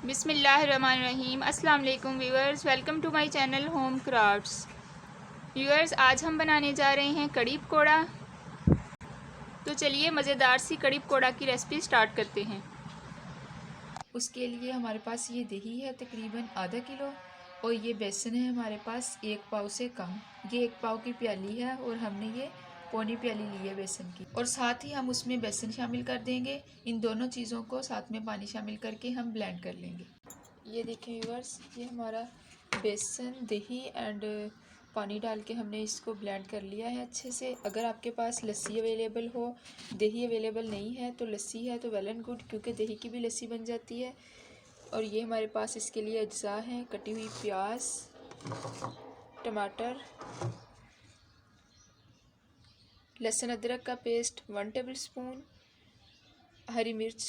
बिस्मिल्लाहिर्रहमानिर्रहीम। अस्सलाम वालेकुम viewers, welcome to my channel home crafts. Viewers, आज हम बनाने जा रहे हैं कड़ी पकौड़ा। तो चलिए मज़ेदार सी कड़ी पकौड़ा की रेसिपी स्टार्ट करते हैं। उसके लिए हमारे पास ये दही है तकरीबन आधा किलो, और ये बेसन है हमारे पास 1 पाव से कम। ये 1 पाव की प्याली है और हमने ये पौनी प्याली ली है बेसन की। और साथ ही हम उसमें बेसन शामिल कर देंगे। इन दोनों चीज़ों को साथ में पानी शामिल करके हम ब्लेंड कर लेंगे। ये देखें व्यूअर्स, ये हमारा बेसन, दही एंड पानी डाल के हमने इसको ब्लेंड कर लिया है अच्छे से। अगर आपके पास लस्सी अवेलेबल हो, दही अवेलेबल नहीं है तो लस्सी है तो वेल एंड गुड, क्योंकि दही की भी लस्सी बन जाती है। और ये हमारे पास इसके लिए अज्जा हैं: कटी हुई प्याज, टमाटर, लहसुन अदरक का पेस्ट 1 टेबलस्पून, हरी मिर्च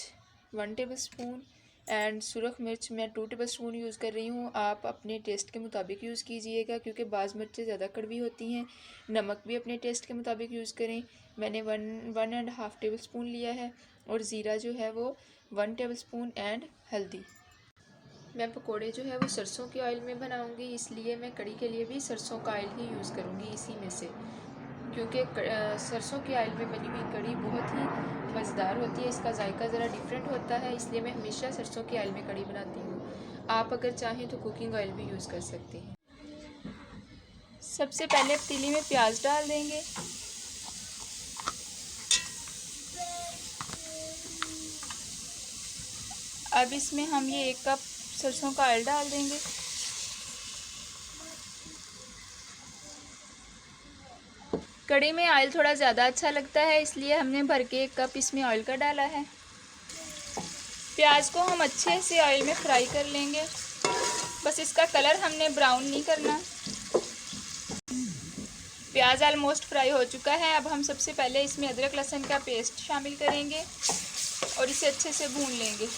1 टेबलस्पून एंड सुरख मिर्च मैं 2 टेबलस्पून यूज़ कर रही हूँ। आप अपने टेस्ट के मुताबिक यूज़ कीजिएगा, क्योंकि बाज़ मिर्चें ज़्यादा कड़वी होती हैं। नमक भी अपने टेस्ट के मुताबिक यूज़ करें। मैंने 1.5 टेबलस्पून लिया है। और ज़ीरा जो है वो 1 टेबलस्पून एंड हल्दी। मैं पकोड़े जो है वो सरसों के ऑयल में बनाऊंगी, इसलिए मैं कड़ी के लिए भी सरसों का ऑयल ही यूज़ करूंगी इसी में से, क्योंकि सरसों के ऑयल में बनी हुई कड़ी बहुत ही मज़ेदार होती है। इसका जायका ज़रा डिफरेंट होता है, इसलिए मैं हमेशा सरसों के ऑयल में कड़ी बनाती हूँ। आप अगर चाहें तो कुकिंग ऑयल भी यूज़ कर सकते हैं। सबसे पहले पतीली में प्याज डाल देंगे। अब इसमें हम ये 1 कप सरसों का ऑयल डाल देंगे। कड़ी में ऑयल थोड़ा ज़्यादा अच्छा लगता है, इसलिए हमने भर के 1 कप इसमें ऑयल का डाला है। प्याज को हम अच्छे से ऑयल में फ्राई कर लेंगे। बस इसका कलर हमने ब्राउन नहीं करना। प्याज ऑलमोस्ट फ्राई हो चुका है। अब हम सबसे पहले इसमें अदरक लहसुन का पेस्ट शामिल करेंगे और इसे अच्छे से भून लेंगे।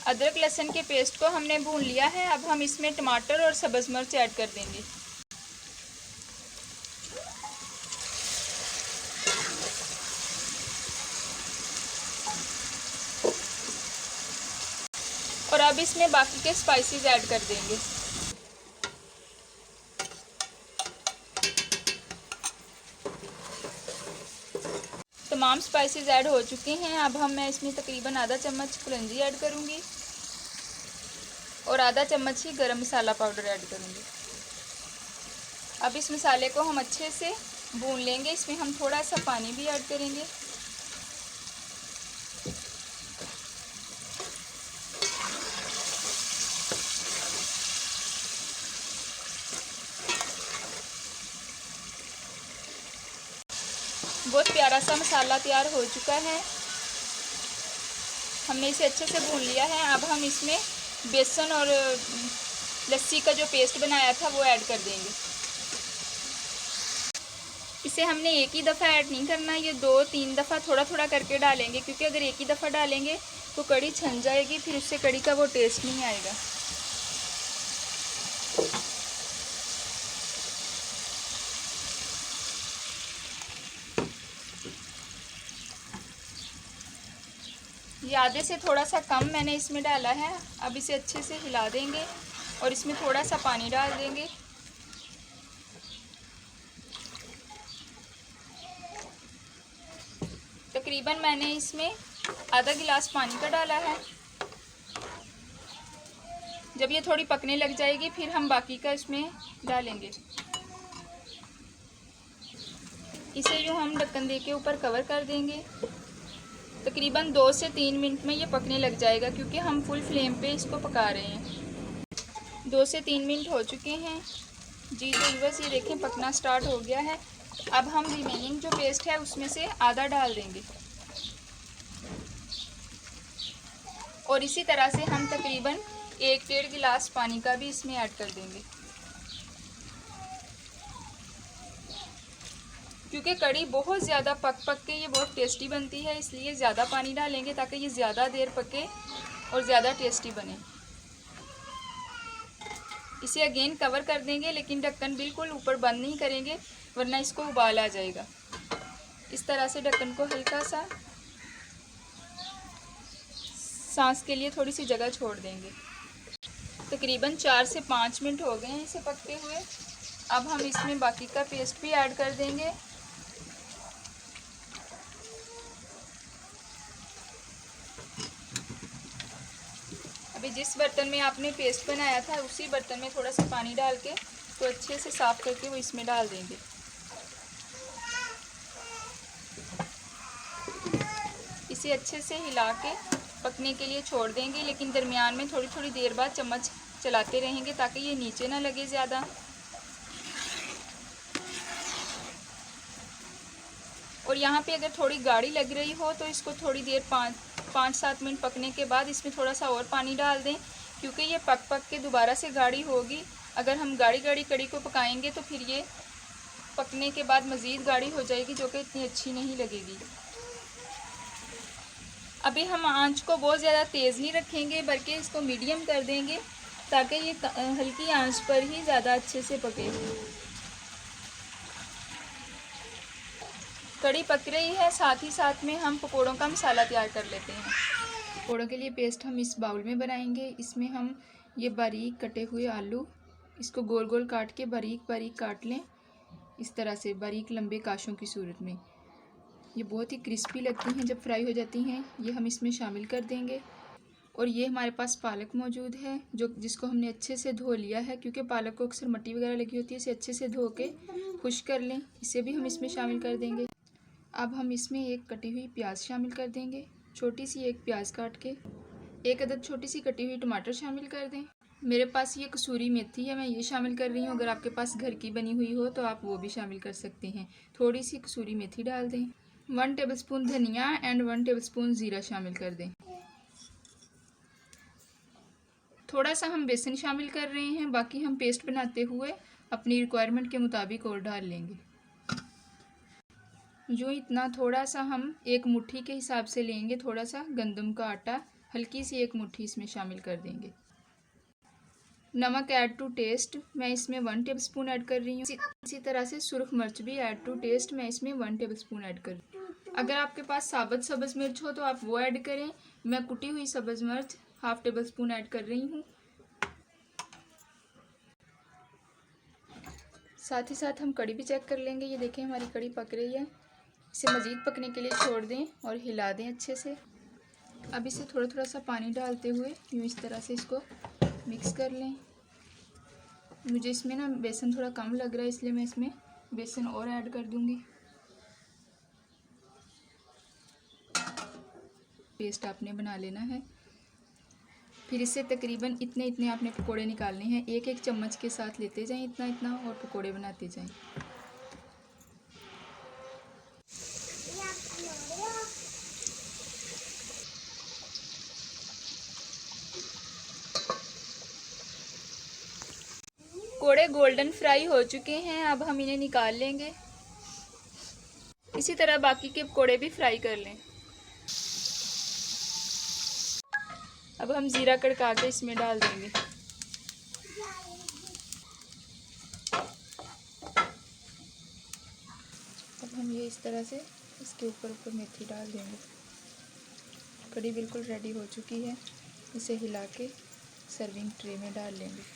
अदरक लहसुन के पेस्ट को हमने भून लिया है। अब हम इसमें टमाटर और सब्ज़ मिर्च ऐड कर देंगे। और अब इसमें बाकी के स्पाइसेस ऐड कर देंगे। तमाम स्पाइसेस ऐड हो चुके हैं। अब मैं इसमें तकरीबन आधा चम्मच कलौंजी ऐड करूँगी और आधा चम्मच ही गरम मसाला पाउडर ऐड करूँगी। अब इस मसाले को हम अच्छे से भून लेंगे। इसमें हम थोड़ा सा पानी भी ऐड करेंगे। बहुत प्यारा सा मसाला तैयार हो चुका है। हमने इसे अच्छे से भून लिया है। अब हम इसमें बेसन और लस्सी का जो पेस्ट बनाया था वो ऐड कर देंगे। इसे हमने एक ही दफ़ा ऐड नहीं करना, ये 2-3 दफ़ा थोड़ा थोड़ा करके डालेंगे, क्योंकि अगर एक ही दफ़ा डालेंगे तो कड़ी छन जाएगी, फिर उससे कड़ी का वो टेस्ट नहीं आएगा। ये आधे से थोड़ा सा कम मैंने इसमें डाला है। अब इसे अच्छे से हिला देंगे और इसमें थोड़ा सा पानी डाल देंगे। तकरीबन मैंने इसमें आधा गिलास पानी का डाला है। जब ये थोड़ी पकने लग जाएगी फिर हम बाकी का इसमें डालेंगे। इसे यूँ हम ढक्कन दे के ऊपर कवर कर देंगे। तकरीबन 2 से 3 मिनट में ये पकने लग जाएगा, क्योंकि हम फुल फ्लेम पे इसको पका रहे हैं। 2 से 3 मिनट हो चुके हैं जी। तो बस ये देखें पकना स्टार्ट हो गया है। अब हम रिमेनिंग जो पेस्ट है उसमें से आधा डाल देंगे और इसी तरह से हम तकरीबन 1-1.5 गिलास पानी का भी इसमें ऐड कर देंगे, क्योंकि कड़ी बहुत ज़्यादा पक के ये बहुत टेस्टी बनती है। इसलिए ज़्यादा पानी डालेंगे ताकि ये ज़्यादा देर पके और ज़्यादा टेस्टी बने। इसे अगेन कवर कर देंगे, लेकिन ढक्कन बिल्कुल ऊपर बंद नहीं करेंगे, वरना इसको उबाल आ जाएगा। इस तरह से ढक्कन को हल्का सा सांस के लिए थोड़ी सी जगह छोड़ देंगे। तकरीबन 4 से 5 मिनट हो गए हैं इसे पकते हुए। अब हम इसमें बाकी का पेस्ट भी ऐड कर देंगे। अभी जिस बर्तन में आपने पेस्ट बनाया था उसी बर्तन में थोड़ा सा पानी डाल के तो अच्छे से साफ़ करके वो इसमें डाल देंगे। इसे अच्छे से हिला के पकने के लिए छोड़ देंगे, लेकिन दरमियान में थोड़ी थोड़ी देर बाद चम्मच चलाते रहेंगे ताकि ये नीचे ना लगे ज़्यादा। और यहाँ पे अगर थोड़ी गाढ़ी लग रही हो तो इसको थोड़ी देर 5-7 मिनट पकने के बाद इसमें थोड़ा सा और पानी डाल दें, क्योंकि ये पक के दोबारा से गाढ़ी होगी। अगर हम गाढ़ी कड़ी को पकाएंगे तो फिर ये पकने के बाद मज़ीद गाढ़ी हो जाएगी, जो कि इतनी अच्छी नहीं लगेगी। अभी हम आंच को बहुत ज़्यादा तेज़ नहीं रखेंगे, बल्कि इसको मीडियम कर देंगे ताकि ये हल्की आंच पर ही ज़्यादा अच्छे से पके। कड़ी पक रही है, साथ ही साथ में हम पकोड़ों का मसाला तैयार कर लेते हैं। पकोड़ों के लिए पेस्ट हम इस बाउल में बनाएंगे। इसमें हम ये बारीक कटे हुए आलू, इसको गोल गोल काट के बारीक काट लें, इस तरह से बारीक लंबे काशों की सूरत में। ये बहुत ही क्रिस्पी लगती हैं जब फ्राई हो जाती हैं। ये हम इसमें शामिल कर देंगे। और ये हमारे पास पालक मौजूद है जिसको हमने अच्छे से धो लिया है, क्योंकि पालक को अक्सर मट्टी वगैरह लगी होती है। इसे अच्छे से धो के खुश्क कर लें, इसे भी हम इसमें शामिल कर देंगे। अब हम इसमें एक कटी हुई प्याज शामिल कर देंगे, छोटी सी एक प्याज काट के। एक अदद छोटी सी कटी हुई टमाटर शामिल कर दें। मेरे पास ये कसूरी मेथी है, मैं ये शामिल कर रही हूँ। अगर आपके पास घर की बनी हुई हो तो आप वो भी शामिल कर सकते हैं। थोड़ी सी कसूरी मेथी डाल दें। 1 टेबलस्पून धनिया एंड 1 टेबलस्पून ज़ीरा शामिल कर दें। थोड़ा सा हम बेसन शामिल कर रहे हैं, बाकी हम पेस्ट बनाते हुए अपनी रिक्वायरमेंट के मुताबिक और डाल लेंगे। जो इतना थोड़ा सा हम एक मुट्ठी के हिसाब से लेंगे, थोड़ा सा गंदम का आटा हल्की सी एक मुट्ठी इसमें शामिल कर देंगे। नमक ऐड टू टेस्ट, मैं इसमें 1 टेबलस्पून ऐड कर रही हूँ। इसी तरह से सुरख मिर्च भी ऐड टू टेस्ट, मैं इसमें 1 टेबलस्पून ऐड कर रही हूँ। अगर आपके पास साबुत सब्ज़ मिर्च हो तो आप वो ऐड करें। मैं कुटी हुई सब्ज़ मिर्च 1/2 टेबलस्पून ऐड कर रही हूँ। साथ ही साथ हम कड़ी भी चेक कर लेंगे। ये देखें हमारी कड़ी पक रही है। इसे मज़ीद पकने के लिए छोड़ दें और हिला दें अच्छे से। अब इसे थोड़ा थोड़ा सा पानी डालते हुए यूँ इस तरह से इसको मिक्स कर लें। मुझे इसमें ना बेसन थोड़ा कम लग रहा है, इसलिए मैं इसमें बेसन और ऐड कर दूंगी। पेस्ट आपने बना लेना है। फिर इससे तकरीबन इतने इतने आपने पकोड़े निकालने हैं। एक एक चम्मच के साथ लेते जाएं इतना इतना और पकोड़े बनाते जाएं। पकोड़े गोल्डन फ्राई हो चुके हैं, अब हम इन्हें निकाल लेंगे। इसी तरह बाकी के पकोड़े भी फ्राई कर लें। अब हम ज़ीरा कड़का के इसमें डाल देंगे। अब हम ये इस तरह से इसके ऊपर मेथी डाल देंगे। कड़ी बिल्कुल रेडी हो चुकी है। इसे हिला के सर्विंग ट्रे में डाल लेंगे।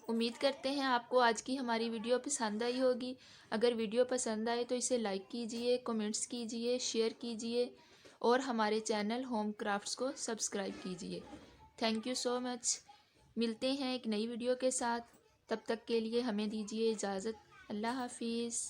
उम्मीद करते हैं आपको आज की हमारी वीडियो पसंद आई होगी। अगर वीडियो पसंद आए तो इसे लाइक कीजिए, कमेंट्स कीजिए, शेयर कीजिए और हमारे चैनल होम क्राफ्ट्स को सब्सक्राइब कीजिए। Thank you so much. मिलते हैं एक नई वीडियो के साथ। तब तक के लिए हमें दीजिए इजाज़त। अल्लाह हाफिज़।